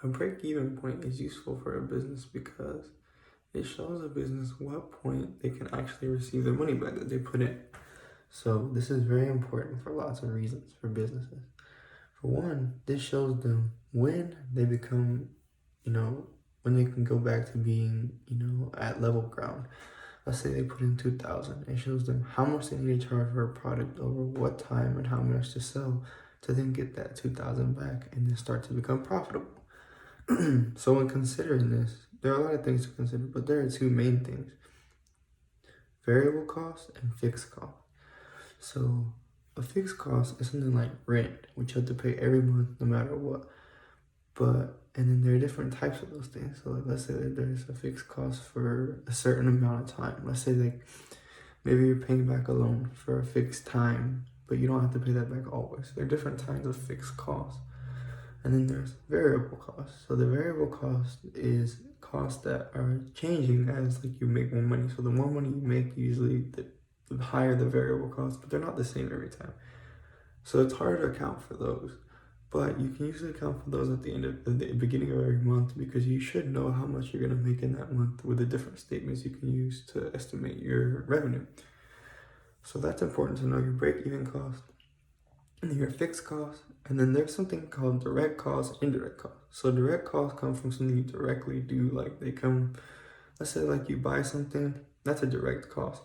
A break-even point is useful for a business because it shows a business what point they can actually receive their money back that they put in. So this is very important for lots of reasons for businesses. For one, this shows them when they become, when they can go back to being, at level ground. Let's say they put in 2,000. It shows them how much they need to charge for a product over what time and how much to sell to then get that 2,000 back and then start to become profitable. So when considering this, there are a lot of things to consider, but there are two main things: variable cost and fixed cost. So a fixed cost is something like rent, which you have to pay every month no matter what. And then there are different types of those things. So like, let's say that there's a fixed cost for a certain amount of time. Let's say like maybe you're paying back a loan for a fixed time, but you don't have to pay that back always. There are different kinds of fixed costs. And then there's variable costs. So the variable cost is costs that are changing as like you make more money. So the more money you make, usually the higher the variable cost, but they're not the same every time. So it's hard to account for those. But you can usually account for those at the beginning of every month, because you should know how much you're going to make in that month with the different statements you can use to estimate your revenue. So that's important to know your break-even cost and then your fixed cost. And then there's something called direct cost, indirect cost. So direct costs come from something you directly do, like let's say like you buy something, that's a direct cost.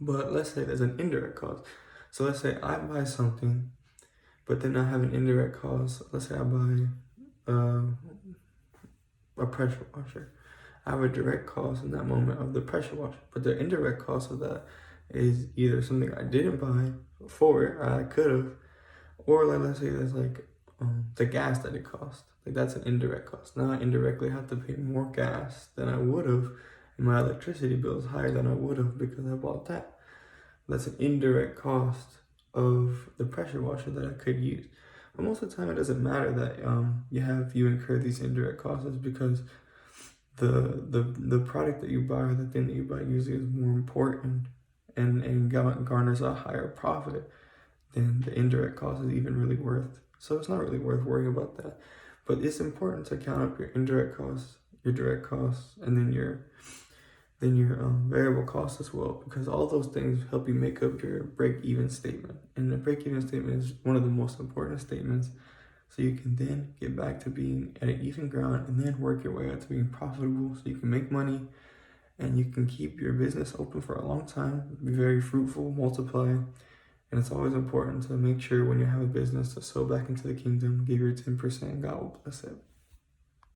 But let's say there's an indirect cost. So let's say I buy something, but then I have an indirect cost. Let's say I buy a pressure washer. I have a direct cost in that moment of the pressure washer, but the indirect cost of that is either something I didn't buy before, I could have, or like let's say there's like the gas that it costs. Like that's an indirect cost. Now I indirectly have to pay more gas than I would have, and my electricity bill is higher than I would have because I bought that. That's an indirect cost of the pressure washer that I could use. But most of the time it doesn't matter that you incur these indirect costs, because the product that you buy, or the thing that you buy, usually is more important and garners a higher profit than the indirect cost is even really worth. So it's not really worth worrying about that. But it's important to count up your indirect costs, your direct costs, and then your variable costs as well, because all those things help you make up your break-even statement. And the break-even statement is one of the most important statements, so you can then get back to being at an even ground and then work your way up to being profitable, so you can make money and you can keep your business open for a long time, be very fruitful, multiply. And it's always important to make sure when you have a business to sow back into the kingdom, give your 10%, God will bless it.